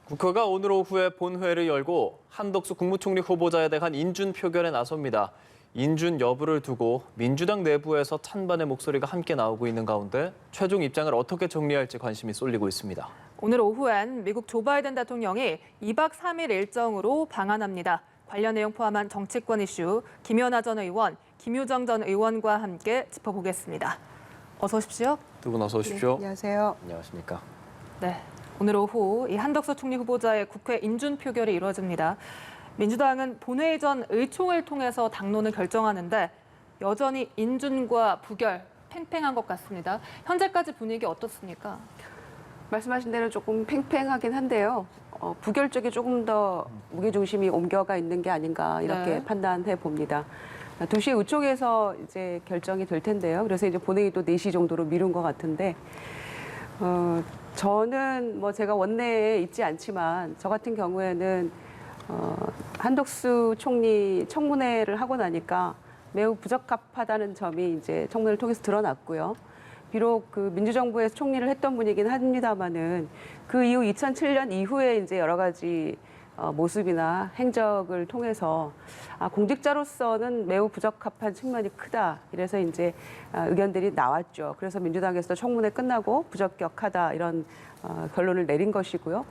국회가 오늘 오후에 본회의를 열고 한덕수 국무총리 후보자에 대한 인준 표결에 나섭니다. 인준 여부를 두고 민주당 내부에서 찬반의 목소리가 함께 나오고 있는 가운데 최종 입장을 어떻게 정리할지 관심이 쏠리고 있습니다. 오늘 오후엔 미국 조 바이든 대통령이 2박 3일 일정으로 방한합니다. 관련 내용 포함한 정치권 이슈 김연아 전 의원, 김유정 전 의원과 함께 짚어보겠습니다. 어서 오십시오. 두 분 어서 오십시오. 네, 안녕하세요. 안녕하십니까. 네, 오늘 오후 이 한덕수 총리 후보자의 국회 인준 표결이 이루어집니다. 민주당은 본회의 전 의총을 통해서 당론을 결정하는데 여전히 인준과 부결 팽팽한 것 같습니다. 현재까지 분위기 어떻습니까? 말씀하신 대로 조금 팽팽하긴 한데요. 부결 쪽에 조금 더 무게중심이 옮겨가 있는 게 아닌가 이렇게 네. 판단해 봅니다. 2시에 의총에서 이제 결정이 될 텐데요. 그래서 이제 본회의도 4시 정도로 미룬 것 같은데 저는 뭐 제가 원내에 있지 않지만 저 같은 경우에는 한덕수 총리 청문회를 하고 나니까 매우 부적합하다는 점이 이제 청문회를 통해서 드러났고요. 비록 그 민주정부에서 총리를 했던 분이긴 합니다만은 그 이후 2007년 이후에 이제 여러 가지 모습이나 행적을 통해서 공직자로서는 매우 부적합한 측면이 크다. 이래서 이제 의견들이 나왔죠. 그래서 민주당에서도 청문회 끝나고 부적격하다 이런 결론을 내린 것이고요.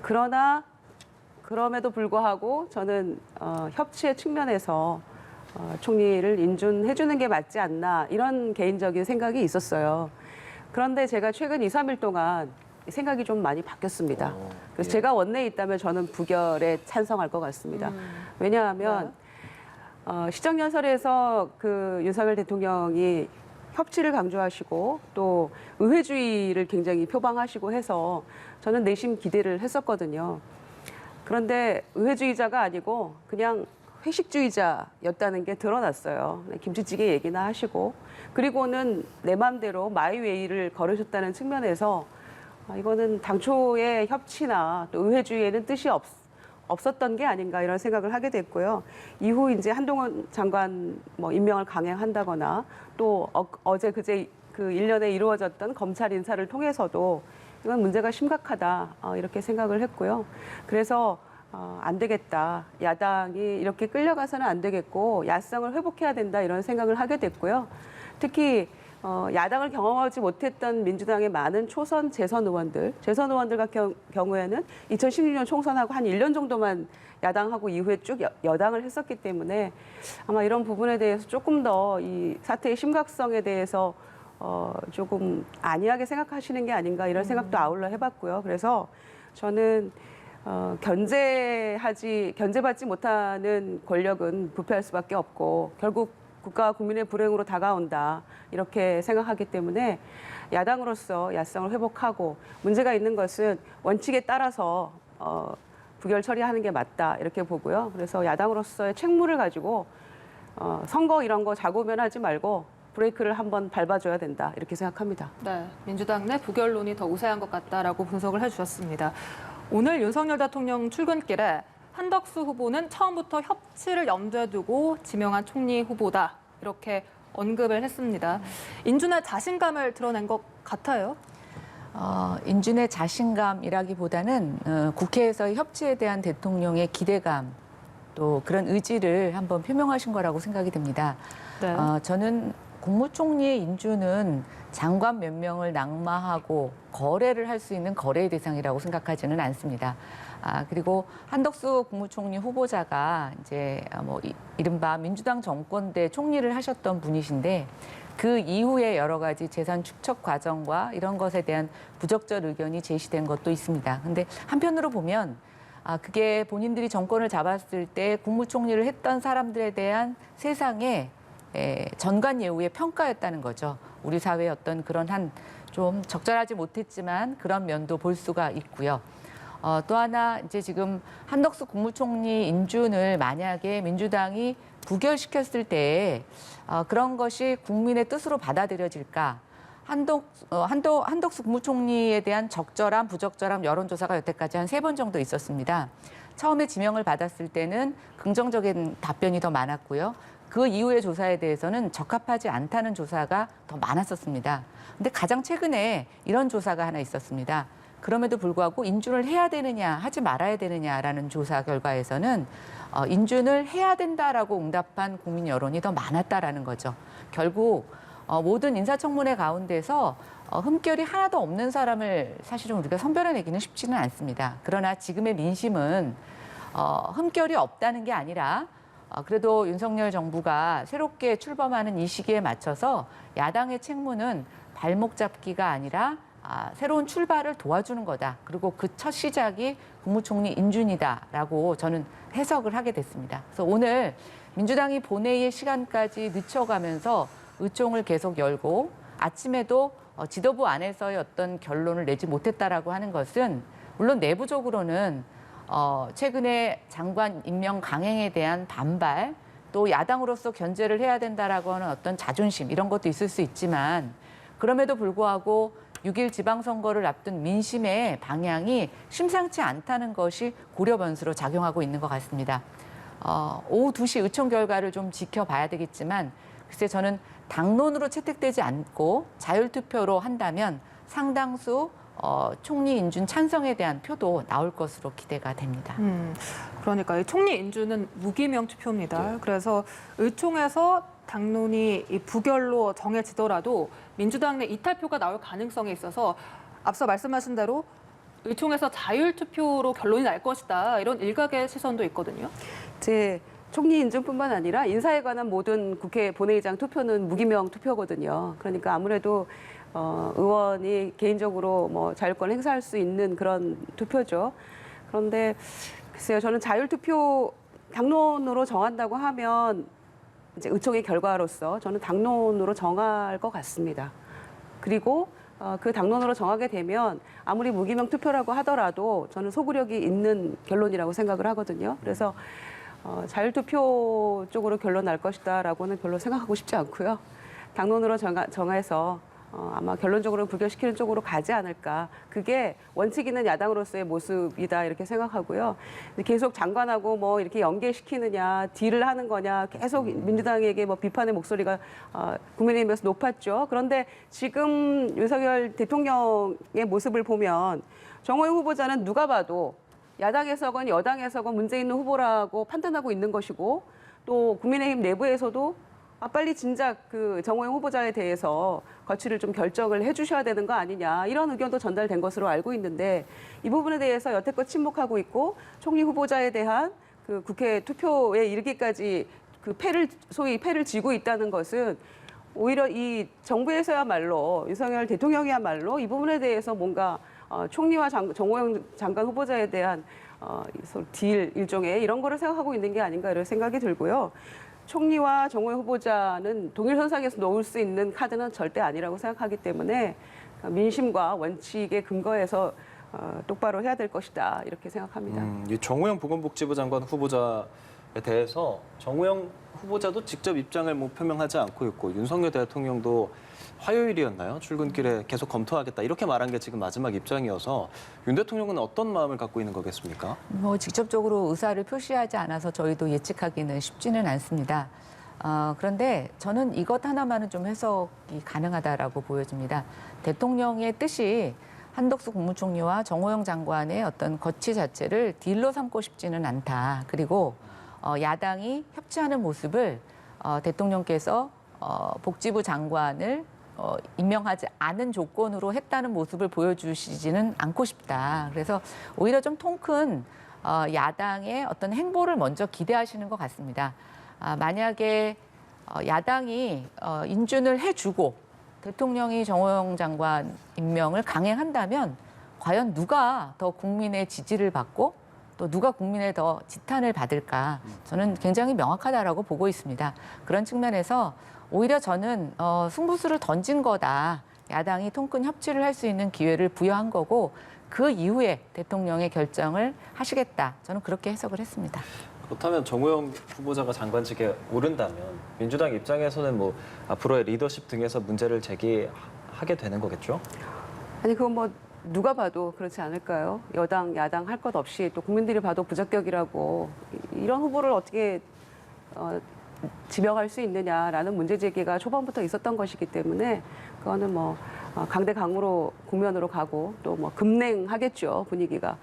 그러나 그럼에도 불구하고 저는 협치의 측면에서 총리를 인준해주는 게 맞지 않나 이런 개인적인 생각이 있었어요. 그런데 제가 최근 2, 3일 동안 생각이 좀 많이 바뀌었습니다. 그래서 제가 원내에 있다면 저는 부결에 찬성할 것 같습니다. 왜냐하면 시정연설에서 그 윤석열 대통령이 협치를 강조하시고 또 의회주의를 굉장히 표방하시고 해서 저는 내심 기대를 했었거든요. 그런데 의회주의자가 아니고 그냥 회식주의자였다는 게 드러났어요. 김치찌개 얘기나 하시고 그리고는 내 마음대로 마이웨이를 걸으셨다는 측면에서 이거는 당초의 협치나 또 의회주의에는 뜻이 없었던 게 아닌가 이런 생각을 하게 됐고요. 이후 이제 한동훈 장관 뭐 임명을 강행한다거나 또 어제 그제 그 일련에 이루어졌던 검찰 인사를 통해서도 이건 문제가 심각하다 이렇게 생각을 했고요. 그래서 안 되겠다. 야당이 이렇게 끌려가서는 안 되겠고 야성을 회복해야 된다 이런 생각을 하게 됐고요. 특히 야당을 경험하지 못했던 민주당의 많은 초선 재선 의원들 같은 경우에는 2016년 총선하고 한 1년 정도만 야당하고 이후에 쭉 여당을 했었기 때문에 아마 이런 부분에 대해서 조금 더 이 사태의 심각성에 대해서 조금 안이하게 생각하시는 게 아닌가 이런 생각도 아울러 해봤고요. 그래서 저는 견제받지 못하는 권력은 부패할 수밖에 없고 결국 국가와 국민의 불행으로 다가온다 이렇게 생각하기 때문에 야당으로서 야성을 회복하고 문제가 있는 것은 원칙에 따라서 부결 처리하는 게 맞다 이렇게 보고요. 그래서 야당으로서의 책무를 가지고 선거 이런 거 자고면하지 말고 브레이크를 한번 밟아줘야 된다 이렇게 생각합니다. 네, 민주당 내 부결론이 더 우세한 것 같다라고 분석을 해주셨습니다. 오늘 윤석열 대통령 출근길에 한덕수 후보는 처음부터 협치를 염두에 두고 지명한 총리 후보다 이렇게 언급을 했습니다. 인준의 자신감을 드러낸 것 같아요. 인준의 자신감이라기보다는 국회에서의 협치에 대한 대통령의 기대감 또 그런 의지를 한번 표명하신 거라고 생각이 됩니다. 네. 저는 국무총리의 인준은 장관 몇 명을 낙마하고 거래를 할 수 있는 거래의 대상이라고 생각하지는 않습니다. 그리고 한덕수 국무총리 후보자가 이제 이른바 민주당 정권 때 총리를 하셨던 분이신데 그 이후에 여러 가지 재산 축적 과정과 이런 것에 대한 부적절 의견이 제시된 것도 있습니다. 근데 한편으로 보면 그게 본인들이 정권을 잡았을 때 국무총리를 했던 사람들에 대한 세상의 전관 예우의 평가였다는 거죠. 우리 사회의 어떤 그런 좀 적절하지 못했지만 그런 면도 볼 수가 있고요. 또 하나 이제 지금 한덕수 국무총리 인준을 만약에 민주당이 부결시켰을 때 그런 것이 국민의 뜻으로 받아들여질까? 한덕수 국무총리에 대한 적절함, 부적절함 여론조사가 여태까지 한 3번 정도 있었습니다. 처음에 지명을 받았을 때는 긍정적인 답변이 더 많았고요. 그 이후의 조사에 대해서는 적합하지 않다는 조사가 더 많았었습니다. 근데 가장 최근에 이런 조사가 하나 있었습니다. 그럼에도 불구하고 인준을 해야 되느냐 하지 말아야 되느냐라는 조사 결과에서는 인준을 해야 된다라고 응답한 국민 여론이 더 많았다라는 거죠. 결국 모든 인사청문회 가운데서 흠결이 하나도 없는 사람을 사실은 우리가 선별해내기는 쉽지는 않습니다. 그러나 지금의 민심은 흠결이 없다는 게 아니라 그래도 윤석열 정부가 새롭게 출범하는 이 시기에 맞춰서 야당의 책무는 발목 잡기가 아니라 새로운 출발을 도와주는 거다. 그리고 그 첫 시작이 국무총리 인준이다라고 저는 해석을 하게 됐습니다. 그래서 오늘 민주당이 본회의의 시간까지 늦춰가면서 의총을 계속 열고 아침에도 지도부 안에서의 어떤 결론을 내지 못했다라고 하는 것은 물론 내부적으로는 최근에 장관 임명 강행에 대한 반발 또 야당으로서 견제를 해야 된다라고 하는 어떤 자존심 이런 것도 있을 수 있지만 그럼에도 불구하고 6일 지방선거를 앞둔 민심의 방향이 심상치 않다는 것이 고려 변수로 작용하고 있는 것 같습니다. 오후 2시 의총 결과를 좀 지켜봐야 되겠지만 글쎄 저는 당론으로 채택되지 않고 자율투표로 한다면 상당수 총리 인준 찬성에 대한 표도 나올 것으로 기대가 됩니다. 그러니까 이 총리 인준은 무기명 투표입니다. 네. 그래서 의총에서 당론이 이 부결로 정해지더라도 민주당 내 이탈표가 나올 가능성이 있어서 앞서 말씀하신 대로 의총에서 자율투표로 결론이 날 것이다. 이런 일각의 시선도 있거든요. 제 총리 인준뿐만 아니라 인사에 관한 모든 국회 본회의장 투표는 무기명 투표거든요. 그러니까 아무래도 의원이 개인적으로 뭐 자율권을 행사할 수 있는 그런 투표죠. 그런데 글쎄요, 저는 자율투표 당론으로 정한다고 하면 이제 의총의 결과로서 저는 당론으로 정할 것 같습니다. 그리고 그 당론으로 정하게 되면 아무리 무기명 투표라고 하더라도 저는 소구력이 있는 결론이라고 생각을 하거든요. 그래서 자율투표 쪽으로 결론 날 것이다라고는 별로 생각하고 싶지 않고요. 당론으로 정해서 아마 결론적으로 부결시키는 쪽으로 가지 않을까. 그게 원칙 있는 야당으로서의 모습이다 이렇게 생각하고요. 계속 장관하고 뭐 이렇게 연계시키느냐, 딜을 하는 거냐, 계속 민주당에게 뭐 비판의 목소리가 국민의힘에서 높았죠. 그런데 지금 윤석열 대통령의 모습을 보면 정호영 후보자는 누가 봐도 야당에서건 여당에서건 문제 있는 후보라고 판단하고 있는 것이고 또 국민의힘 내부에서도 빨리 진작 그 정호영 후보자에 대해서 거취를 좀 결정을 해주셔야 되는 거 아니냐 이런 의견도 전달된 것으로 알고 있는데 이 부분에 대해서 여태껏 침묵하고 있고 총리 후보자에 대한 그 국회 투표에 이르기까지 그 소위 패를 쥐고 있다는 것은 오히려 이 정부에서야말로 윤석열 대통령이야말로 이 부분에 대해서 뭔가 총리와 정호영 장관 후보자에 대한 딜 일종의 이런 거를 생각하고 있는 게 아닌가 이런 생각이 들고요. 총리와 정호영 후보자는 동일선상에서 놓을 수 있는 카드는 절대 아니라고 생각하기 때문에 민심과 원칙에 근거해서 똑바로 해야 될 것이다 이렇게 생각합니다. 이 정호영 보건복지부 장관 후보자에 대해서 정호영 후보자도 직접 입장을 뭐 표명하지 않고 있고 윤석열 대통령도 화요일이었나요? 출근길에 계속 검토하겠다 이렇게 말한 게 지금 마지막 입장이어서 윤 대통령은 어떤 마음을 갖고 있는 거겠습니까? 뭐 직접적으로 의사를 표시하지 않아서 저희도 예측하기는 쉽지는 않습니다. 그런데 저는 이것 하나만은 좀 해석이 가능하다라고 보여집니다. 대통령의 뜻이 한덕수 국무총리와 정호영 장관의 어떤 거취 자체를 딜로 삼고 싶지는 않다. 그리고 야당이 협치하는 모습을 대통령께서 복지부 장관을 임명하지 않은 조건으로 했다는 모습을 보여주시지는 않고 싶다. 그래서 오히려 좀 통 큰 야당의 어떤 행보를 먼저 기대하시는 것 같습니다. 만약에 야당이 인준을 해주고 대통령이 정호영 장관 임명을 강행한다면 과연 누가 더 국민의 지지를 받고 또 누가 국민의 더 지탄을 받을까 저는 굉장히 명확하다라고 보고 있습니다. 그런 측면에서 오히려 저는 승부수를 던진 거다. 야당이 통큰 협치를 할 수 있는 기회를 부여한 거고 그 이후에 대통령의 결정을 하시겠다. 저는 그렇게 해석을 했습니다. 그렇다면 정호영 후보자가 장관직에 오른다면 민주당 입장에서는 뭐 앞으로의 리더십 등에서 문제를 제기하게 되는 거겠죠? 아니 그건 뭐 누가 봐도 그렇지 않을까요? 여당, 야당 할 것 없이 또 국민들이 봐도 부적격이라고 이런 후보를 어떻게 지명할 수 있느냐라는 문제 제기가 초반부터 있었던 것이기 때문에 그거는 뭐 강대강으로 국면으로 가고 또 뭐 급냉하겠죠, 분위기가.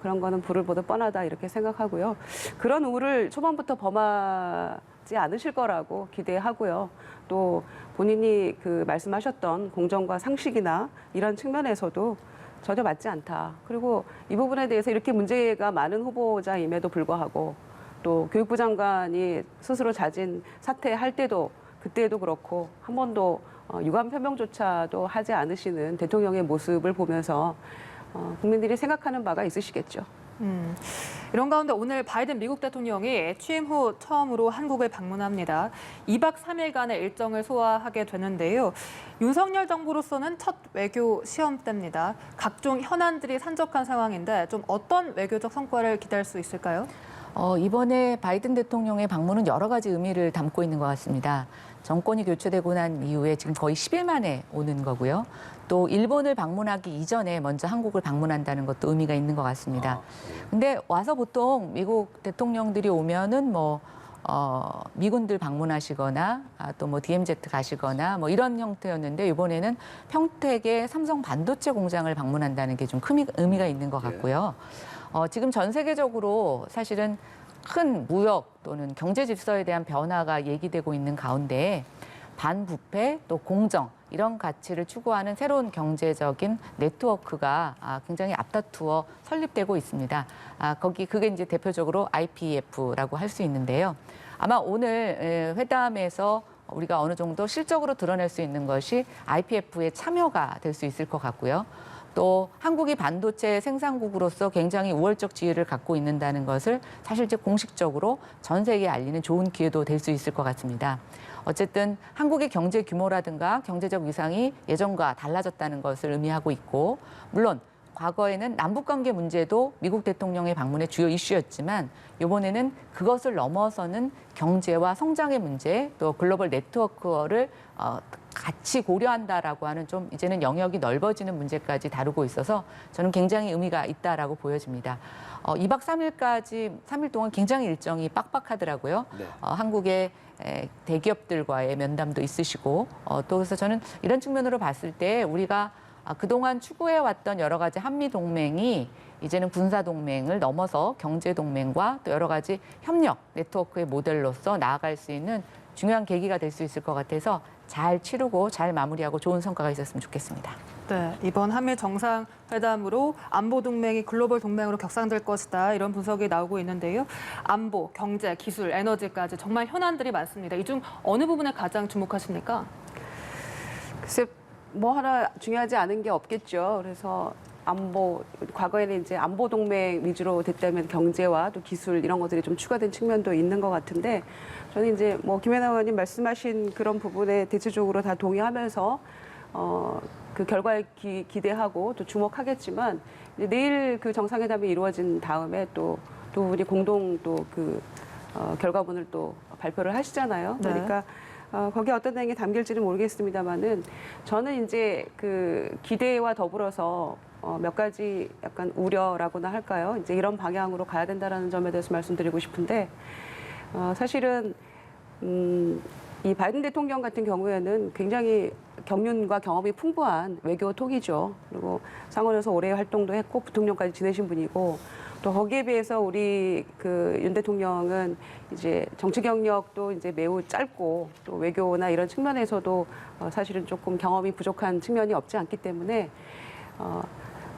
그런 거는 불을 보듯 뻔하다 이렇게 생각하고요. 그런 우를 초반부터 범하지 않으실 거라고 기대하고요. 또 본인이 그 말씀하셨던 공정과 상식이나 이런 측면에서도 전혀 맞지 않다. 그리고 이 부분에 대해서 이렇게 문제가 많은 후보자임에도 불구하고 또 교육부 장관이 스스로 자진 사퇴할 때도 그때도 그렇고 한 번도 유감 표명조차도 하지 않으시는 대통령의 모습을 보면서 국민들이 생각하는 바가 있으시겠죠. 이런 가운데 오늘 바이든 미국 대통령이 취임 후 처음으로 한국을 방문합니다. 2박 3일간의 일정을 소화하게 되는데요. 윤석열 정부로서는 첫 외교 시험 때입니다. 각종 현안들이 산적한 상황인데 좀 어떤 외교적 성과를 기대할 수 있을까요? 이번에 바이든 대통령의 방문은 여러 가지 의미를 담고 있는 것 같습니다. 정권이 교체되고 난 이후에 지금 거의 10일 만에 오는 거고요. 또 일본을 방문하기 이전에 먼저 한국을 방문한다는 것도 의미가 있는 것 같습니다. 근데 와서 보통 미국 대통령들이 오면은 미군들 방문하시거나 또 뭐 DMZ 가시거나 뭐 이런 형태였는데 이번에는 평택의 삼성 반도체 공장을 방문한다는 게 좀 큰 의미가 있는 것 같고요. 지금 전 세계적으로 사실은 큰 무역 또는 경제 질서에 대한 변화가 얘기되고 있는 가운데 반부패 또 공정 이런 가치를 추구하는 새로운 경제적인 네트워크가 굉장히 앞다투어 설립되고 있습니다. 그게 이제 대표적으로 IPEF라고 할 수 있는데요. 아마 오늘 회담에서 우리가 어느 정도 실적으로 드러낼 수 있는 것이 IPEF의 참여가 될 수 있을 것 같고요. 또 한국이 반도체 생산국으로서 굉장히 우월적 지위를 갖고 있는다는 것을 사실 이제 공식적으로 전 세계에 알리는 좋은 기회도 될 수 있을 것 같습니다. 어쨌든 한국의 경제 규모라든가 경제적 위상이 예전과 달라졌다는 것을 의미하고 있고, 물론 과거에는 남북관계 문제도 미국 대통령의 방문의 주요 이슈였지만 이번에는 그것을 넘어서는 경제와 성장의 문제, 또 글로벌 네트워크를 같이 고려한다라고 하는 좀 이제는 영역이 넓어지는 문제까지 다루고 있어서 저는 굉장히 의미가 있다라고 보여집니다. 2박 3일 동안 굉장히 일정이 빡빡하더라고요. 네. 한국의 대기업들과의 면담도 있으시고 또 그래서 저는 이런 측면으로 봤을 때 우리가 그동안 추구해왔던 여러 가지 한미동맹이 이제는 군사동맹을 넘어서 경제동맹과 또 여러 가지 협력 네트워크의 모델로서 나아갈 수 있는 중요한 계기가 될 수 있을 것 같아서 잘 치르고 잘 마무리하고 좋은 성과가 있었으면 좋겠습니다. 네, 이번 한미 정상회담으로 안보 동맹이 글로벌 동맹으로 격상될 것이다 이런 분석이 나오고 있는데요. 안보, 경제, 기술, 에너지까지 정말 현안들이 많습니다. 이 중 어느 부분에 가장 주목하십니까? 글쎄 뭐 하나 중요하지 않은 게 없겠죠. 그래서 안보, 과거에는 이제 안보 동맹 위주로 됐다면 경제와 또 기술 이런 것들이 좀 추가된 측면도 있는 것 같은데 저는 이제 뭐 김혜나 의원님 말씀하신 그런 부분에 대체적으로 다 동의하면서 그 결과에 기대하고 또 주목하겠지만 이제 내일 그 정상회담이 이루어진 다음에 또 두 분이 공동 또 그 결과문을 또 발표를 하시잖아요. 네. 그러니까 거기에 어떤 내용이 담길지는 모르겠습니다만은 저는 이제 그 기대와 더불어서 몇 가지 약간 우려라고나 할까요? 이제 이런 방향으로 가야 된다라는 점에 대해서 말씀드리고 싶은데 사실은 이 바이든 대통령 같은 경우에는 굉장히 경륜과 경험이 풍부한 외교통이죠. 그리고 상원에서 오래 활동도 했고 부통령까지 지내신 분이고 또 거기에 비해서 우리 그 윤 대통령은 이제 정치 경력도 이제 매우 짧고 또 외교나 이런 측면에서도 사실은 조금 경험이 부족한 측면이 없지 않기 때문에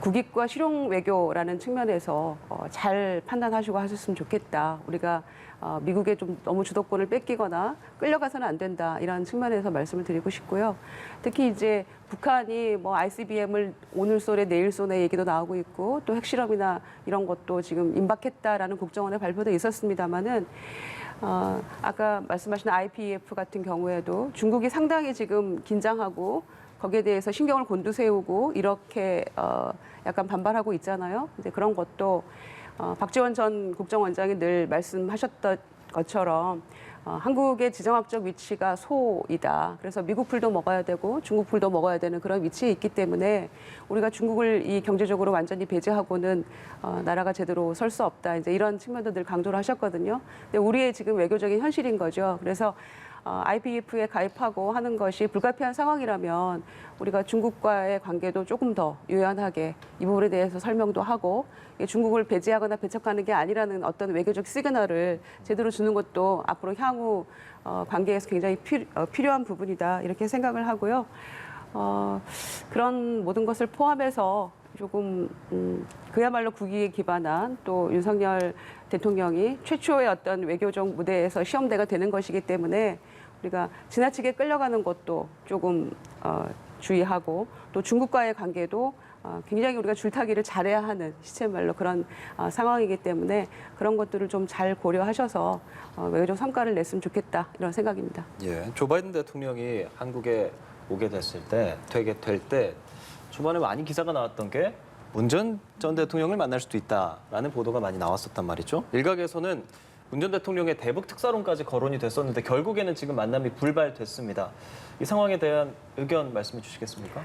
국익과 실용 외교라는 측면에서 잘 판단하시고 하셨으면 좋겠다. 우리가 미국에 좀 너무 주도권을 뺏기거나 끌려가서는 안 된다. 이런 측면에서 말씀을 드리고 싶고요. 특히 이제 북한이 뭐 ICBM을 오늘 쏘래 내일 쏘네 얘기도 나오고 있고 또 핵실험이나 이런 것도 지금 임박했다라는 국정원의 발표도 있었습니다만은 아까 말씀하신 IPEF 같은 경우에도 중국이 상당히 지금 긴장하고 거기에 대해서 신경을 곤두세우고 이렇게 약간 반발하고 있잖아요. 근데 그런 것도 박지원 전 국정원장이 늘 말씀하셨던 것처럼 한국의 지정학적 위치가 소이다. 그래서 미국 풀도 먹어야 되고 중국 풀도 먹어야 되는 그런 위치에 있기 때문에 우리가 중국을 이 경제적으로 완전히 배제하고는 나라가 제대로 설 수 없다. 이제 이런 측면도 늘 강조를 하셨거든요. 근데 우리의 지금 외교적인 현실인 거죠. 그래서 IPEF에 가입하고 하는 것이 불가피한 상황이라면 우리가 중국과의 관계도 조금 더 유연하게 이 부분에 대해서 설명도 하고 중국을 배제하거나 배척하는 게 아니라는 어떤 외교적 시그널을 제대로 주는 것도 앞으로 향후 관계에서 굉장히 필요한 부분이다 이렇게 생각을 하고요. 그런 모든 것을 포함해서 조금 그야말로 국위에 기반한 또 윤석열 대통령이 최초의 어떤 외교적 무대에서 시험대가 되는 것이기 때문에 우리가 지나치게 끌려가는 것도 조금 주의하고 또 중국과의 관계도 굉장히 우리가 줄타기를 잘해야 하는 시체말로 그런 상황이기 때문에 그런 것들을 좀 잘 고려하셔서 외교적 성과를 냈으면 좋겠다 이런 생각입니다. 예, 조 바이든 대통령이 한국에 오게 됐을 때, 되게 될 때 초반에 많이 기사가 나왔던 게 문 전 대통령을 만날 수도 있다라는 보도가 많이 나왔었단 말이죠. 일각에서는 문 전 대통령의 대북 특사론까지 거론이 됐었는데 결국에는 지금 만남이 불발됐습니다. 이 상황에 대한 의견 말씀해 주시겠습니까?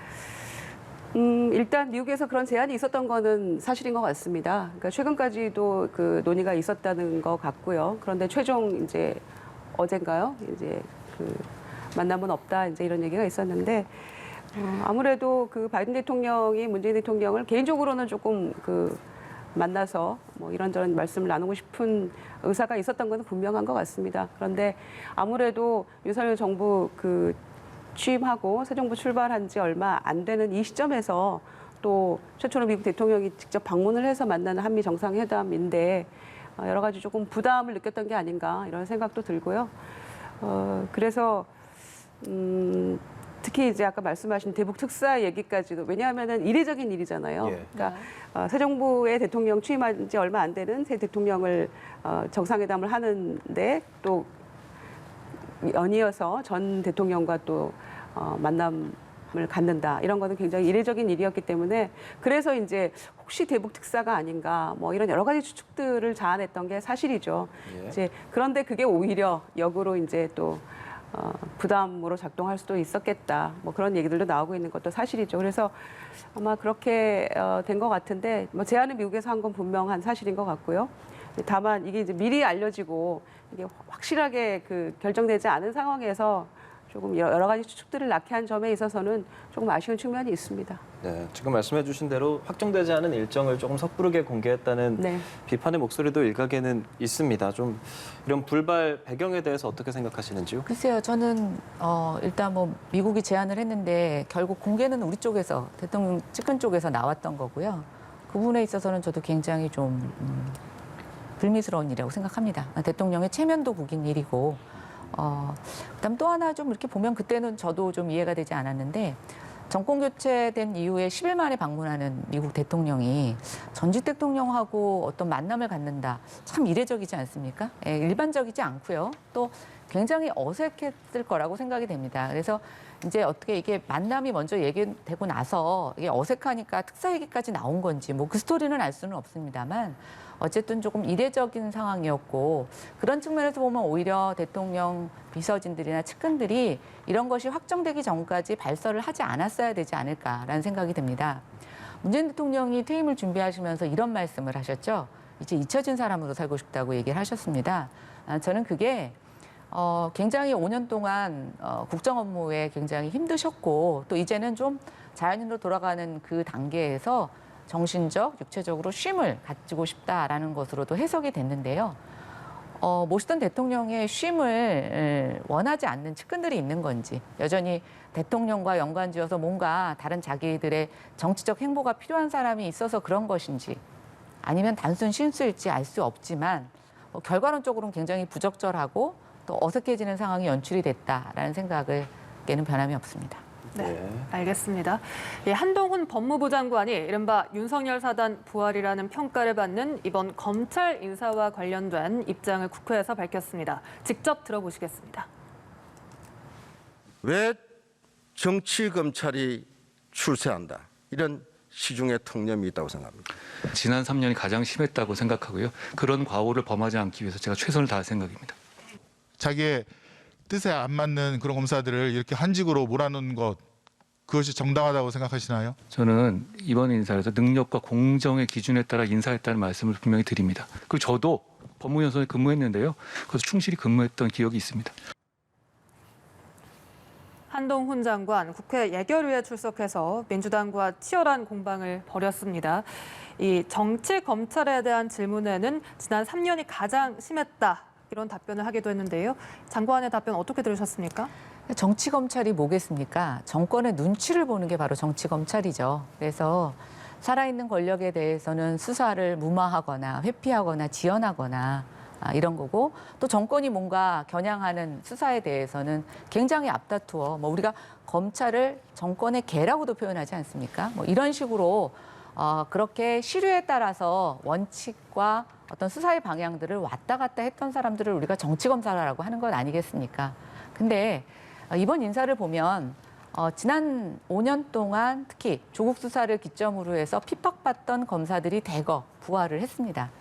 일단 미국에서 그런 제안이 있었던 거는 사실인 것 같습니다. 그러니까 최근까지도 그 논의가 있었다는 것 같고요. 그런데 최종 이제 어젠가요? 이제 그 만남은 없다 이제 이런 얘기가 있었는데 아무래도 그 바이든 대통령이 문재인 대통령을 개인적으로는 조금 그 만나서 뭐 이런저런 말씀을 나누고 싶은 의사가 있었던 건 분명한 것 같습니다. 그런데 아무래도 윤석열 정부 그 취임하고 새 정부 출발한 지 얼마 안 되는 이 시점에서 또 최초로 미국 대통령이 직접 방문을 해서 만나는 한미 정상회담인데 여러 가지 조금 부담을 느꼈던 게 아닌가 이런 생각도 들고요. 그래서 특히 이제 아까 말씀하신 대북 특사 얘기까지도 왜냐하면은 이례적인 일이잖아요. 예. 그러니까 새 정부의 대통령 취임한 지 얼마 안 되는 새 대통령을 정상회담을 하는데 또 연이어서 전 대통령과 또 만남을 갖는다 이런 거는 굉장히 이례적인 일이었기 때문에 그래서 이제 혹시 대북 특사가 아닌가 뭐 이런 여러 가지 추측들을 자아냈던 게 사실이죠. 예. 이제 그런데 그게 오히려 역으로 이제 또 부담으로 작동할 수도 있었겠다. 뭐 그런 얘기들도 나오고 있는 것도 사실이죠. 그래서 아마 그렇게 된 것 같은데 뭐 제안은 미국에서 한 건 분명한 사실인 것 같고요. 다만 이게 이제 미리 알려지고 이게 확실하게 그 결정되지 않은 상황에서 조금 여러 가지 추측들을 낳게 한 점에 있어서는 조금 아쉬운 측면이 있습니다. 네, 지금 말씀해 주신 대로 확정되지 않은 일정을 조금 섣부르게 공개했다는 네. 비판의 목소리도 일각에는 있습니다. 좀 이런 불발 배경에 대해서 어떻게 생각하시는지요? 글쎄요, 저는 일단 뭐 미국이 제안을 했는데 결국 공개는 우리 쪽에서 대통령 측근 쪽에서 나왔던 거고요. 그 부분에 있어서는 저도 굉장히 좀 불미스러운 일이라고 생각합니다. 대통령의 체면도 구긴 일이고, 그다음 또 하나 좀 이렇게 보면 그때는 저도 좀 이해가 되지 않았는데 정권 교체된 이후에 10일 만에 방문하는 미국 대통령이 전직 대통령하고 어떤 만남을 갖는다. 참 이례적이지 않습니까? 예, 일반적이지 않고요. 또 굉장히 어색했을 거라고 생각이 됩니다. 그래서 이제 어떻게 이게 만남이 먼저 얘기되고 나서 이게 어색하니까 특사 얘기까지 나온 건지 뭐 그 스토리는 알 수는 없습니다만 어쨌든 조금 이례적인 상황이었고 그런 측면에서 보면 오히려 대통령 비서진들이나 측근들이 이런 것이 확정되기 전까지 발설을 하지 않았어야 되지 않을까라는 생각이 듭니다. 문재인 대통령이 퇴임을 준비하시면서 이런 말씀을 하셨죠. 이제 잊혀진 사람으로 살고 싶다고 얘기를 하셨습니다. 저는 그게 굉장히 5년 동안 국정 업무에 굉장히 힘드셨고 또 이제는 좀 자연인으로 돌아가는 그 단계에서 정신적, 육체적으로 쉼을 가지고 싶다라는 것으로도 해석이 됐는데요. 모시던 대통령의 쉼을 원하지 않는 측근들이 있는 건지 여전히 대통령과 연관지어서 뭔가 다른 자기들의 정치적 행보가 필요한 사람이 있어서 그런 것인지 아니면 단순 실수일지 알 수 없지만 결과론적으로는 굉장히 부적절하고 또 어색해지는 상황이 연출이 됐다라는 생각에는 변함이 없습니다. 네, 알겠습니다. 예, 한동훈 법무부 장관이 이른바 윤석열 사단 부활이라는 평가를 받는 이번 검찰 인사와 관련된 입장을 국회에서 밝혔습니다. 직접 들어보시겠습니다. 왜 정치검찰이 출세한다. 이런 시중에 통념이 있다고 생각합니다. 지난 3년이 가장 심했다고 생각하고요. 그런 과오를 범하지 않기 위해서 제가 최선을 다할 생각입니다. 자기의 뜻에 안 맞는 그런 검사들을 이렇게 한직으로 몰아넣는 것, 그것이 정당하다고 생각하시나요? 저는 이번 인사에서 능력과 공정의 기준에 따라 인사했다는 말씀을 분명히 드립니다. 그리고 저도 법무연수원에 근무했는데요. 그래서 충실히 근무했던 기억이 있습니다. 한동훈 장관 국회 예결위에 출석해서 민주당과 치열한 공방을 벌였습니다. 이 정치 검찰에 대한 질문에는 지난 3년이 가장 심했다 이런 답변을 하기도 했는데요. 장관의 답변 어떻게 들으셨습니까? 정치 검찰이 뭐겠습니까? 정권의 눈치를 보는 게 바로 정치 검찰이죠. 그래서 살아있는 권력에 대해서는 수사를 무마하거나 회피하거나 지연하거나 이런 거고, 또 정권이 뭔가 겨냥하는 수사에 대해서는 굉장히 앞다투어 우리가 검찰을 정권의 개라고도 표현하지 않습니까? 이런 식으로 그렇게 시류에 따라서 원칙과 어떤 수사의 방향들을 왔다 갔다 했던 사람들을 우리가 정치 검사라고 하는 건 아니겠습니까? 근데 이번 인사를 보면 지난 5년 동안 특히 조국 수사를 기점으로 해서 핍박받던 검사들이 대거 부활을 했습니다.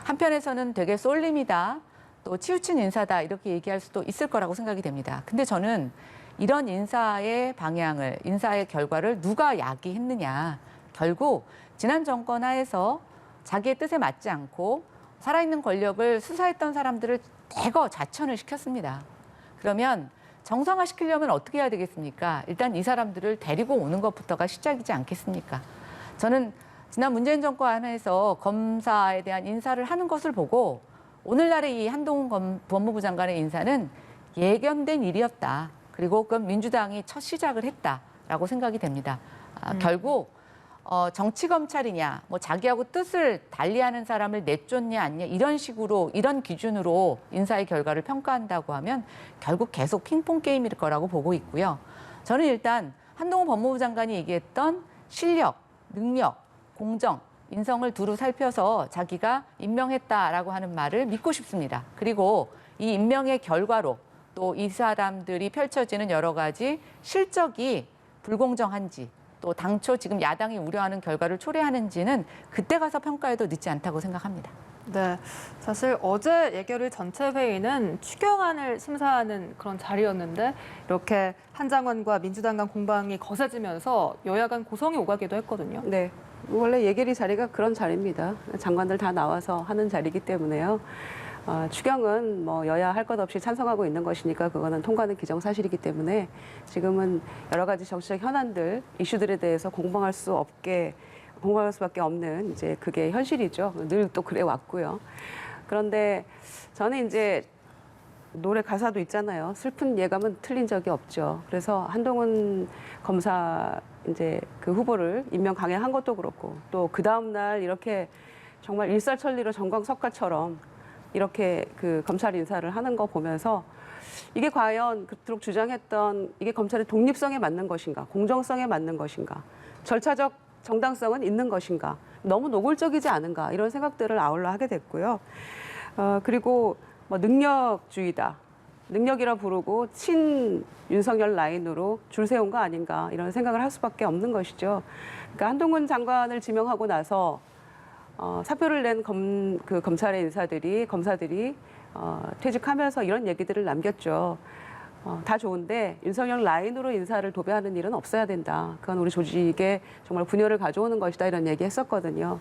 한편에서는 되게 쏠림이다, 또 치우친 인사다 이렇게 얘기할 수도 있을 거라고 생각이 됩니다. 근데 저는 이런 인사의 방향을, 인사의 결과를 누가 야기했느냐. 결국 지난 정권 하에서 자기의 뜻에 맞지 않고 살아있는 권력을 수사했던 사람들을 대거 자천을 시켰습니다. 그러면 정상화시키려면 어떻게 해야 되겠습니까? 일단 이 사람들을 데리고 오는 것부터가 시작이지 않겠습니까? 저는 지난 문재인 정권 안에서 검사에 대한 인사를 하는 것을 보고 오늘날의 이 한동훈 법무부 장관의 인사는 예견된 일이었다. 그리고 그 민주당이 첫 시작을 했다라고 생각이 됩니다. 결국 정치 검찰이냐, 자기하고 뜻을 달리하는 사람을 내쫓냐 아니냐 이런 식으로, 이런 기준으로 인사의 결과를 평가한다고 하면 결국 계속 핑퐁 게임일 거라고 보고 있고요. 저는 일단 한동훈 법무부 장관이 얘기했던 실력, 능력, 공정, 인성을 두루 살펴서 자기가 임명했다라고 하는 말을 믿고 싶습니다. 그리고 이 임명의 결과로 또 이 사람들이 펼쳐지는 여러 가지 실적이 불공정한지, 또 당초 지금 야당이 우려하는 결과를 초래하는지는 그때 가서 평가해도 늦지 않다고 생각합니다. 네, 사실 어제 예결위 전체 회의는 추경안을 심사하는 그런 자리였는데 이렇게 한 장관과 민주당 간 공방이 거세지면서 여야 간 고성이 오가기도 했거든요. 네. 원래 예결위 자리가 그런 자리입니다. 장관들 다 나와서 하는 자리이기 때문에요. 추경은 여야 할 것 없이 찬성하고 있는 것이니까 그거는 통과는 기정사실이기 때문에 지금은 여러 가지 정치적 현안들, 이슈들에 대해서 공방할 수밖에 없는 이제 그게 현실이죠. 늘 또 그래 왔고요. 그런데 저는 이제 노래 가사도 있잖아요. 슬픈 예감은 틀린 적이 없죠. 그래서 한동훈 검사 이제 그 후보를 임명 강행한 것도 그렇고 또 그 다음 날 이렇게 정말 일사천리로 정광석가처럼 이렇게 그 검찰 인사를 하는 거 보면서 이게 과연 그토록 주장했던 이게 검찰의 독립성에 맞는 것인가, 공정성에 맞는 것인가, 절차적 정당성은 있는 것인가, 너무 노골적이지 않은가 이런 생각들을 아울러 하게 됐고요. 그리고 능력주의다, 능력이라 부르고 친 윤석열 라인으로 줄 세운 거 아닌가 이런 생각을 할 수밖에 없는 것이죠. 그러니까 한동훈 장관을 지명하고 나서 사표를 낸 검찰의 검사들이 퇴직하면서 이런 얘기들을 남겼죠. 다 좋은데 윤석열 라인으로 인사를 도배하는 일은 없어야 된다. 그건 우리 조직에 정말 분열을 가져오는 것이다. 이런 얘기 했었거든요.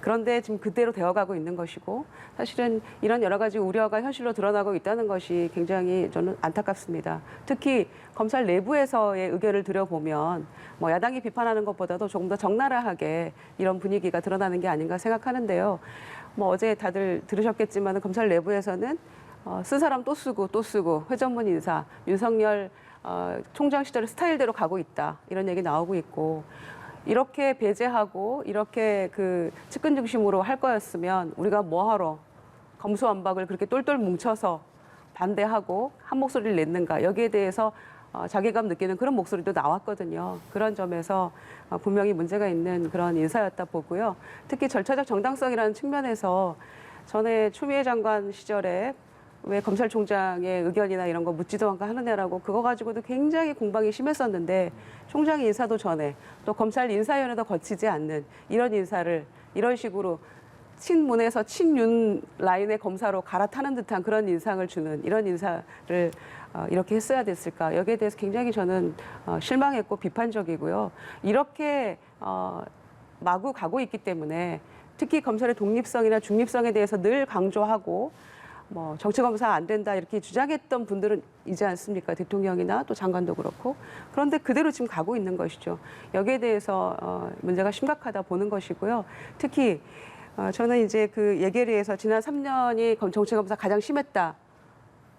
그런데 지금 그대로 되어가고 있는 것이고 사실은 이런 여러 가지 우려가 현실로 드러나고 있다는 것이 굉장히 저는 안타깝습니다. 특히 검찰 내부에서의 의견을 들여보면 야당이 비판하는 것보다도 조금 더 적나라하게 이런 분위기가 드러나는 게 아닌가 생각하는데요. 어제 다들 들으셨겠지만 검찰 내부에서는 쓴 사람 또 쓰고 회전문 인사, 윤석열 총장 시절의 스타일대로 가고 있다. 이런 얘기 나오고 있고 이렇게 배제하고 이렇게 그 측근 중심으로 할 거였으면 우리가 뭐하러 검수완박을 그렇게 똘똘 뭉쳐서 반대하고 한 목소리를 냈는가. 여기에 대해서 자괴감 느끼는 그런 목소리도 나왔거든요. 그런 점에서 분명히 문제가 있는 그런 인사였다 보고요. 특히 절차적 정당성이라는 측면에서 전에 추미애 장관 시절에 왜 검찰총장의 의견이나 이런 거 묻지도 않고 하느냐라고 그거 가지고도 굉장히 공방이 심했었는데 총장 인사도 전에 또 검찰 인사위원회도 거치지 않는 이런 인사를 이런 식으로 친문에서 친윤 라인의 검사로 갈아타는 듯한 그런 인상을 주는 이런 인사를 이렇게 했어야 됐을까? 여기에 대해서 굉장히 저는 실망했고 비판적이고요. 이렇게 마구 가고 있기 때문에 특히 검찰의 독립성이나 중립성에 대해서 늘 강조하고 뭐 정치검사 안 된다 이렇게 주장했던 분들은 이지 않습니까? 대통령이나 또 장관도 그렇고. 그런데 그대로 지금 가고 있는 것이죠. 여기에 대해서 문제가 심각하다 보는 것이고요. 특히 저는 이제 그 예결위에서 지난 3년이 정치검사 가장 심했다.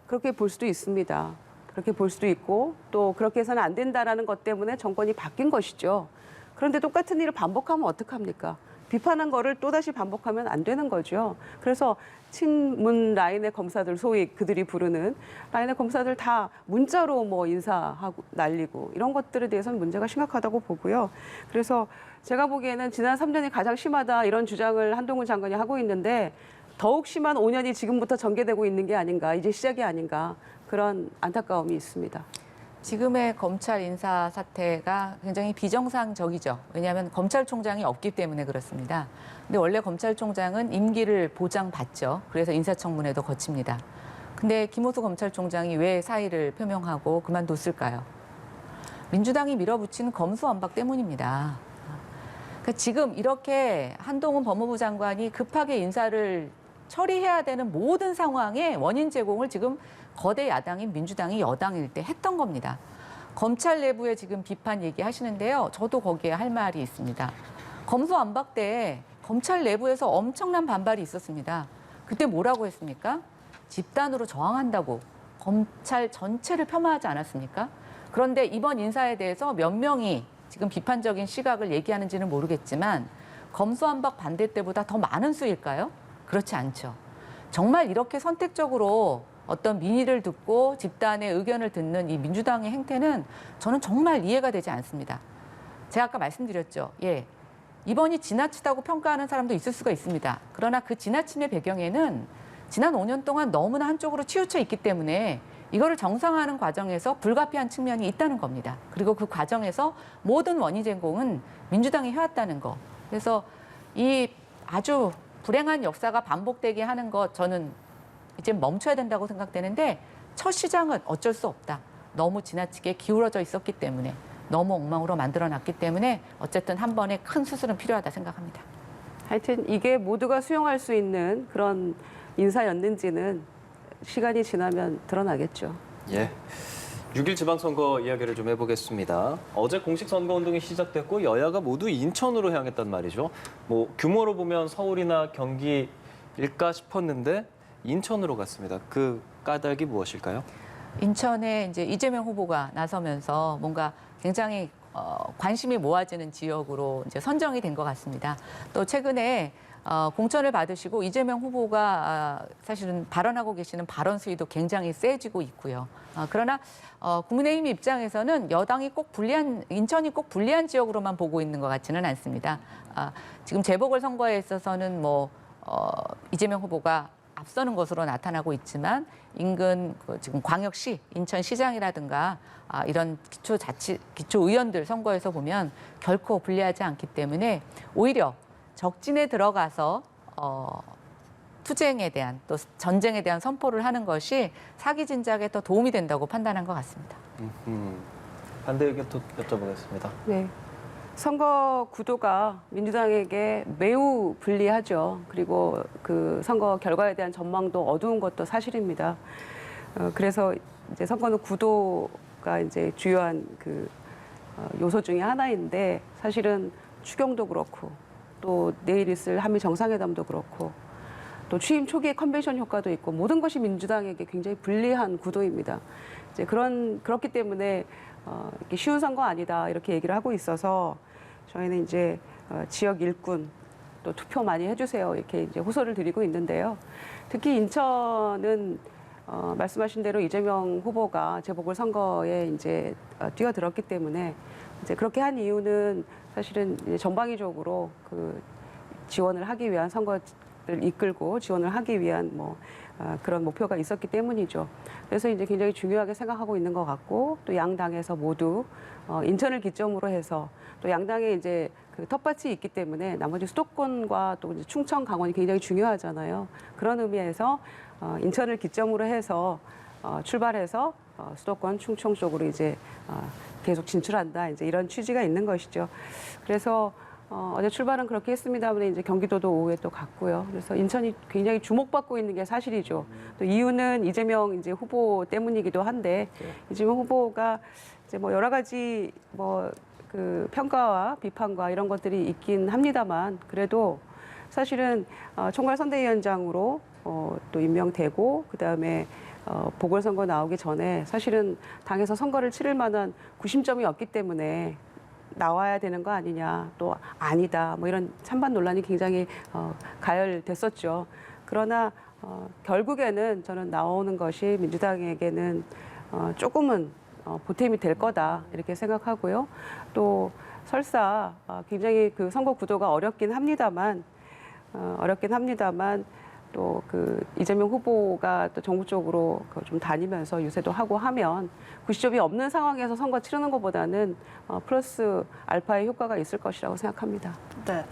그렇게 볼 수도 있습니다. 그렇게 볼 수도 있고 또 그렇게 해서는 안 된다라는 것 때문에 정권이 바뀐 것이죠. 그런데 똑같은 일을 반복하면 어떡합니까? 비판한 거를 또다시 반복하면 안 되는 거죠. 그래서 친문 라인의 검사들, 소위 그들이 부르는 라인의 검사들 다 문자로 뭐 인사하고 날리고 이런 것들에 대해서는 문제가 심각하다고 보고요. 그래서 제가 보기에는 지난 3년이 가장 심하다 이런 주장을 한동훈 장관이 하고 있는데 더욱 심한 5년이 지금부터 전개되고 있는 게 아닌가, 이제 시작이 아닌가 그런 안타까움이 있습니다. 지금의 검찰 인사 사태가 굉장히 비정상적이죠. 왜냐하면 검찰총장이 없기 때문에 그렇습니다. 근데 원래 검찰총장은 임기를 보장받죠. 그래서 인사청문회도 거칩니다. 근데 김호수 검찰총장이 왜 사의를 표명하고 그만뒀을까요? 민주당이 밀어붙인 검수완박 때문입니다. 그러니까 지금 이렇게 한동훈 법무부 장관이 급하게 인사를 처리해야 되는 모든 상황에 원인 제공을 지금 거대 야당인 민주당이 여당일 때 했던 겁니다. 검찰 내부에 지금 비판 얘기하시는데요. 저도 거기에 할 말이 있습니다. 검수완박 때 검찰 내부에서 엄청난 반발이 있었습니다. 그때 뭐라고 했습니까? 집단으로 저항한다고 검찰 전체를 폄하하지 않았습니까? 그런데 이번 인사에 대해서 몇 명이 지금 비판적인 시각을 얘기하는지는 모르겠지만 검수완박 반대 때보다 더 많은 수일까요? 그렇지 않죠. 정말 이렇게 선택적으로 어떤 민의를 듣고 집단의 의견을 듣는 이 민주당의 행태는 저는 정말 이해가 되지 않습니다. 제가 아까 말씀드렸죠. 예, 이번이 지나치다고 평가하는 사람도 있을 수가 있습니다. 그러나 그 지나침의 배경에는 지난 5년 동안 너무나 한쪽으로 치우쳐 있기 때문에 이거를 정상화하는 과정에서 불가피한 측면이 있다는 겁니다. 그리고 그 과정에서 모든 원인 제공은 민주당이 해왔다는 거. 그래서 이 아주 불행한 역사가 반복되게 하는 것 저는 이제 멈춰야 된다고 생각되는데 첫 시장은 어쩔 수 없다. 너무 지나치게 기울어져 있었기 때문에 너무 엉망으로 만들어놨기 때문에 어쨌든 한 번에 큰 수술은 필요하다 생각합니다. 하여튼 이게 모두가 수용할 수 있는 그런 인사였는지는 시간이 지나면 드러나겠죠. 예. 6일 지방선거 이야기를 좀 해보겠습니다. 어제 공식 선거운동이 시작됐고 여야가 모두 인천으로 향했단 말이죠. 뭐 규모로 보면 서울이나 경기일까 싶었는데 인천으로 갔습니다. 그 까닭이 무엇일까요? 인천에 이제 이재명 후보가 나서면서 뭔가 굉장히 관심이 모아지는 지역으로 이제 선정이 된 것 같습니다. 또 최근에 공천을 받으시고 이재명 후보가 사실은 발언하고 계시는 발언 수위도 굉장히 세지고 있고요. 그러나 국민의힘 입장에서는 여당이 꼭 불리한 인천이 꼭 불리한 지역으로만 보고 있는 것 같지는 않습니다. 지금 재보궐선거에 있어서는 뭐 이재명 후보가 앞서는 것으로 나타나고 있지만 인근 지금 광역시 인천시장이라든가 이런 기초의원들 선거에서 보면 결코 불리하지 않기 때문에 오히려 적진에 들어가서 투쟁에 대한 또 전쟁에 대한 선포를 하는 것이 사기 진작에 더 도움이 된다고 판단한 것 같습니다. 반대 의견 또 여쭤보겠습니다. 네. 선거 구도가 민주당에게 매우 불리하죠. 그리고 그 선거 결과에 대한 전망도 어두운 것도 사실입니다. 그래서 이제 선거는 구도가 이제 주요한 그 요소 중에 하나인데 사실은 추경도 그렇고 또 내일 있을 한미 정상회담도 그렇고 또 취임 초기에 컨벤션 효과도 있고 모든 것이 민주당에게 굉장히 불리한 구도입니다. 이제 그렇기 때문에 이렇게 쉬운 선거 아니다 이렇게 얘기를 하고 있어서 저희는 이제 지역 일꾼 또 투표 많이 해주세요 이렇게 이제 호소를 드리고 있는데요. 특히 인천은 말씀하신 대로 이재명 후보가 재보궐 선거에 이제 뛰어들었기 때문에 이제 그렇게 한 이유는 사실은 이제 전방위적으로 그 지원을 하기 위한 선거를 이끌고 지원을 하기 위한 뭐 그런 목표가 있었기 때문이죠. 그래서 이제 굉장히 중요하게 생각하고 있는 것 같고 또 양당에서 모두 인천을 기점으로 해서 또 양당의 이제 그 그 텃밭이 있기 때문에 나머지 수도권과 또 이제 충청, 강원이 굉장히 중요하잖아요. 그런 의미에서 인천을 기점으로 해서 출발해서 수도권, 충청 쪽으로 이제 계속 진출한다. 이제 이런 취지가 있는 것이죠. 그래서 어제 출발은 그렇게 했습니다만 이제 경기도도 오후에 또 갔고요. 그래서 인천이 굉장히 주목받고 있는 게 사실이죠. 또 이유는 이재명 이제 후보 때문이기도 한데 이재명 후보가 이제 뭐 여러 가지 뭐 그 평가와 비판과 이런 것들이 있긴 합니다만 그래도 사실은 총괄선대위원장으로 또 임명되고 그다음에 보궐선거 나오기 전에 사실은 당에서 선거를 치를 만한 구심점이 없기 때문에 나와야 되는 거 아니냐 또 아니다 뭐 이런 찬반 논란이 굉장히 가열됐었죠. 그러나 결국에는 저는 나오는 것이 민주당에게는 조금은 보탬이 될 거다 이렇게 생각하고요. 또 설사 굉장히 그 선거 구도가 어렵긴 합니다만 또 그 이재명 후보가 또 정부 쪽으로 좀 다니면서 유세도 하고 하면 구시점이 없는 상황에서 선거 치르는 것보다는 플러스 알파의 효과가 있을 것이라고 생각합니다. 네.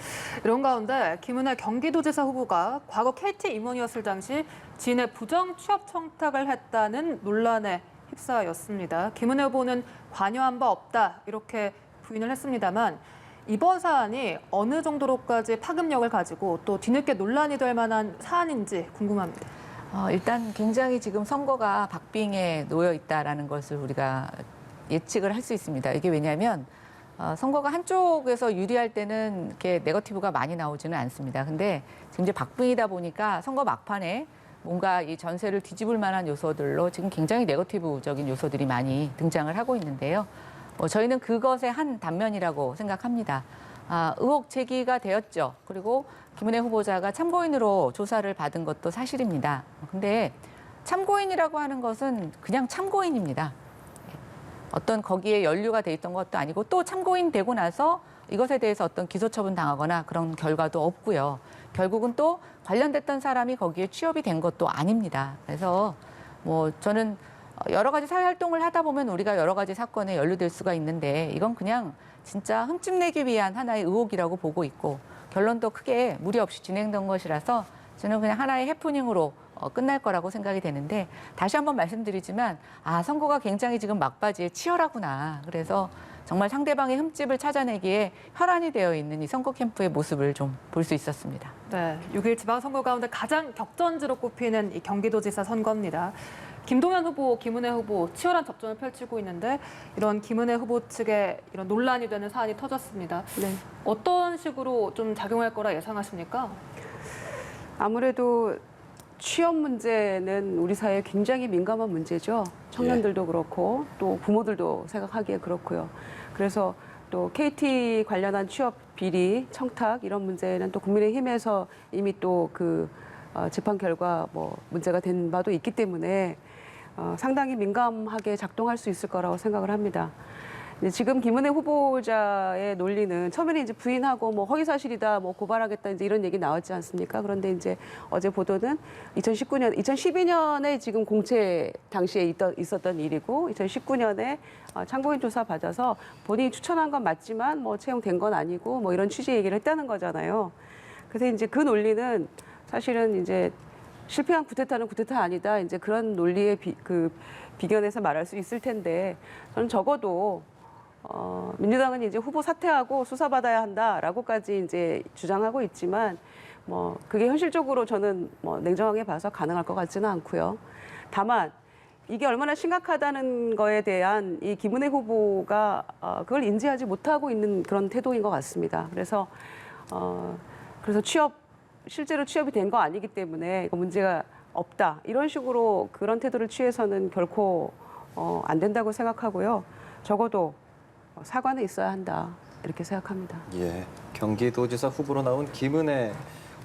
이런 가운데 김은혜 경기도지사 후보가 과거 KT 임원이었을 당시 지인의 부정 취업 청탁을 했다는 논란에 휩싸였습니다. 김은혜 후보는 관여한 바 없다 이렇게 부인을 했습니다만 이번 사안이 어느 정도로까지 파급력을 가지고 또 뒤늦게 논란이 될 만한 사안인지 궁금합니다. 일단 굉장히 지금 선거가 박빙에 놓여 있다라는 것을 우리가 예측을 할 수 있습니다. 이게 왜냐하면 선거가 한쪽에서 유리할 때는 이렇게 네거티브가 많이 나오지는 않습니다. 근데 지금 이제 박빙이다 보니까 선거 막판에 뭔가 이 전세를 뒤집을 만한 요소들로 지금 굉장히 네거티브적인 요소들이 많이 등장을 하고 있는데요. 저희는 그것의 한 단면이라고 생각합니다. 의혹 제기가 되었죠. 그리고 김은혜 후보자가 참고인으로 조사를 받은 것도 사실입니다. 근데 참고인이라고 하는 것은 그냥 참고인입니다. 어떤 거기에 연루가 돼 있던 것도 아니고 또 참고인 되고 나서 이것에 대해서 어떤 기소처분 당하거나 그런 결과도 없고요. 결국은 또 관련됐던 사람이 거기에 취업이 된 것도 아닙니다. 그래서 뭐 저는 여러 가지 사회 활동을 하다 보면 우리가 여러 가지 사건에 연루될 수가 있는데 이건 그냥 진짜 흠집내기 위한 하나의 의혹이라고 보고 있고 결론도 크게 무리 없이 진행된 것이라서 저는 그냥 하나의 해프닝으로 끝날 거라고 생각이 되는데 다시 한번 말씀드리지만 선거가 굉장히 지금 막바지에 치열하구나. 그래서 정말 상대방의 흠집을 찾아내기에 혈안이 되어 있는 이 선거 캠프의 모습을 좀 볼 수 있었습니다. 네, 6일 지방선거 가운데 가장 격전지로 꼽히는 이 경기도지사 선거입니다. 김동연 후보, 김은혜 후보 치열한 접전을 펼치고 있는데 이런 김은혜 후보 측에 이런 논란이 되는 사안이 터졌습니다. 네. 어떤 식으로 좀 작용할 거라 예상하십니까? 아무래도 취업 문제는 우리 사회에 굉장히 민감한 문제죠. 청년들도 그렇고 또 부모들도 생각하기에 그렇고요. 그래서 또 KT 관련한 취업 비리, 청탁 이런 문제는 또 국민의힘에서 이미 또 그 재판 결과 뭐 문제가 된 바도 있기 때문에 상당히 민감하게 작동할 수 있을 거라고 생각을 합니다. 지금 김은혜 후보자의 논리는 처음에는 이제 부인하고 뭐 허위사실이다, 뭐 고발하겠다 이제 이런 얘기 나왔지 않습니까? 그런데 이제 어제 보도는 2012년에 지금 공채 당시에 있었던 일이고 2019년에 참고인 조사 받아서 본인이 추천한 건 맞지만 뭐 채용된 건 아니고 뭐 이런 취지 얘기를 했다는 거잖아요. 그래서 이제 그 논리는 사실은 이제 실패한 쿠데타는 쿠데타 아니다. 이제 그런 논리의 비견해서 말할 수 있을 텐데 저는 적어도 민주당은 이제 후보 사퇴하고 수사받아야 한다라고까지 이제 주장하고 있지만 뭐 그게 현실적으로 저는 뭐 냉정하게 봐서 가능할 것 같지는 않고요. 다만 이게 얼마나 심각하다는 거에 대한 이 김은혜 후보가 그걸 인지하지 못하고 있는 그런 태도인 것 같습니다. 그래서 실제로 취업이 된 거 아니기 때문에 이거 문제가 없다 이런 식으로 그런 태도를 취해서는 결코 안 된다고 생각하고요. 적어도 사과는 있어야 한다 이렇게 생각합니다. 예, 경기도지사 후보로 나온 김은혜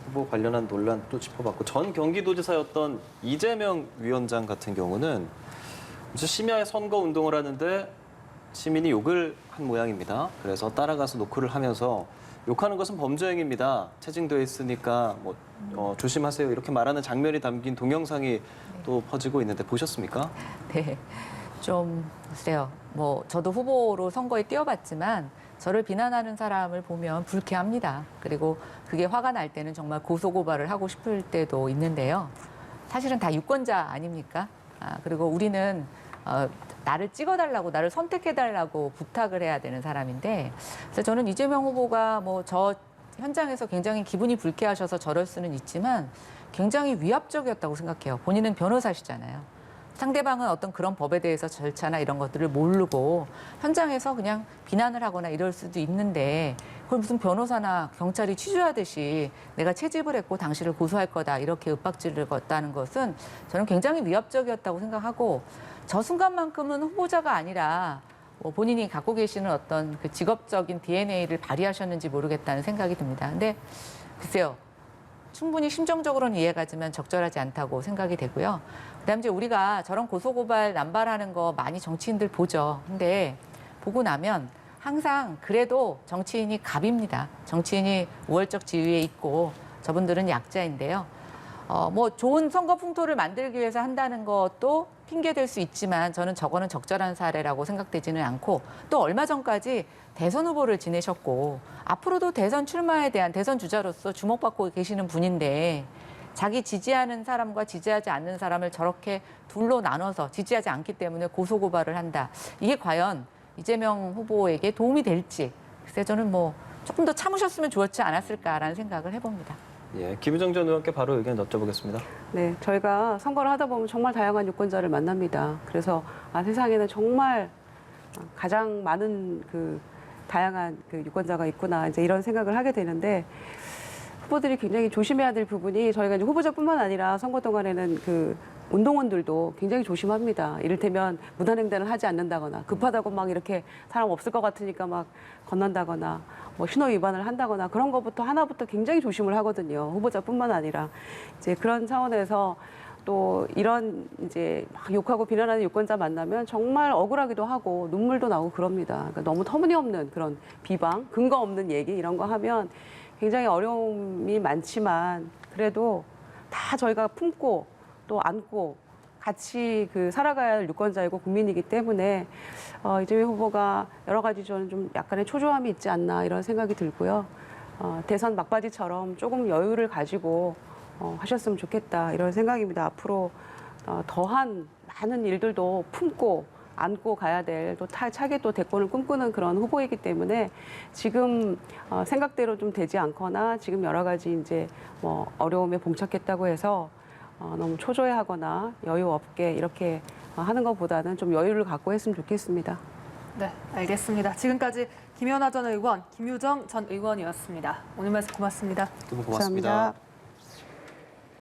후보 관련한 논란 또 짚어봤고 전 경기도지사였던 이재명 위원장 같은 경우는 심야에 선거 운동을 하는데 시민이 욕을 한 모양입니다. 그래서 따라가서 노크를 하면서 욕하는 것은 범죄 행위입니다. 체증되어 있으니까 뭐 조심하세요. 이렇게 말하는 장면이 담긴 동영상이 또 퍼지고 있는데 보셨습니까? 네, 좀 글쎄요. 뭐 저도 후보로 선거에 뛰어봤지만 저를 비난하는 사람을 보면 불쾌합니다. 그리고 그게 화가 날 때는 정말 고소고발을 하고 싶을 때도 있는데요. 사실은 다 유권자 아닙니까? 그리고 우리는 나를 찍어달라고, 나를 선택해달라고 부탁을 해야 되는 사람인데, 그래서 저는 이재명 후보가 뭐 저 현장에서 굉장히 기분이 불쾌하셔서 저럴 수는 있지만 굉장히 위압적이었다고 생각해요. 본인은 변호사시잖아요. 상대방은 어떤 그런 법에 대해서 절차나 이런 것들을 모르고 현장에서 그냥 비난을 하거나 이럴 수도 있는데, 그걸 무슨 변호사나 경찰이 취조하듯이 내가 채집을 했고 당신을 고소할 거다 이렇게 윽박지를 걷다는 것은 저는 굉장히 위압적이었다고 생각하고, 저 순간만큼은 후보자가 아니라 뭐 본인이 갖고 계시는 어떤 그 직업적인 DNA를 발휘하셨는지 모르겠다는 생각이 듭니다. 근데 글쎄요, 충분히 심정적으로는 이해가지만 적절하지 않다고 생각이 되고요. 그다음에 이제 우리가 저런 고소고발 남발하는 거 많이 정치인들 보죠. 근데 보고 나면 항상 그래도 정치인이 갑입니다. 정치인이 우월적 지위에 있고 저분들은 약자인데요. 뭐 좋은 선거 풍토를 만들기 위해서 한다는 것도 핑계될 수 있지만 저는 저거는 적절한 사례라고 생각되지는 않고, 또 얼마 전까지 대선 후보를 지내셨고 앞으로도 대선 출마에 대한 대선 주자로서 주목받고 계시는 분인데, 자기 지지하는 사람과 지지하지 않는 사람을 저렇게 둘로 나눠서 지지하지 않기 때문에 고소고발을 한다. 이게 과연 이재명 후보에게 도움이 될지, 글쎄 저는 뭐 조금 더 참으셨으면 좋았지 않았을까라는 생각을 해봅니다. 예, 김유정 전 의원께 바로 의견 여쭤보겠습니다. 네, 저희가 선거를 하다 보면 정말 다양한 유권자를 만납니다. 그래서 세상에는 정말 가장 많은 그 다양한 그 유권자가 있구나, 이제 이런 생각을 하게 되는데, 후보들이 굉장히 조심해야 될 부분이, 저희가 이제 후보자뿐만 아니라 선거 동안에는 그 운동원들도 굉장히 조심합니다. 이를테면 무단횡단을 하지 않는다거나, 급하다고 막 이렇게 사람 없을 것 같으니까 막 건넌다거나, 뭐 신호 위반을 한다거나, 그런 것부터 하나부터 굉장히 조심을 하거든요. 후보자뿐만 아니라. 이제 그런 차원에서 또 이런 이제 막 욕하고 비난하는 유권자 만나면 정말 억울하기도 하고 눈물도 나고 그럽니다. 그러니까 너무 터무니없는 그런 비방, 근거 없는 얘기 이런 거 하면 굉장히 어려움이 많지만, 그래도 다 저희가 품고 또 안고 같이 그 살아가야 할 유권자이고 국민이기 때문에 이재명 후보가 여러 가지 저는 좀 약간의 초조함이 있지 않나 이런 생각이 들고요. 대선 막바지처럼 조금 여유를 가지고 하셨으면 좋겠다 이런 생각입니다. 앞으로 더한 많은 일들도 품고 안고 가야 될, 또 차게 또 대권을 꿈꾸는 그런 후보이기 때문에 지금 생각대로 좀 되지 않거나 지금 여러 가지 이제 뭐 어려움에 봉착했다고 해서 너무 초조해하거나 여유 없게 이렇게 하는 것보다는 좀 여유를 갖고 했으면 좋겠습니다. 네, 알겠습니다. 지금까지 김연아 전 의원, 김유정 전 의원이었습니다. 오늘 말씀 고맙습니다. 두 분 고맙습니다. 감사합니다.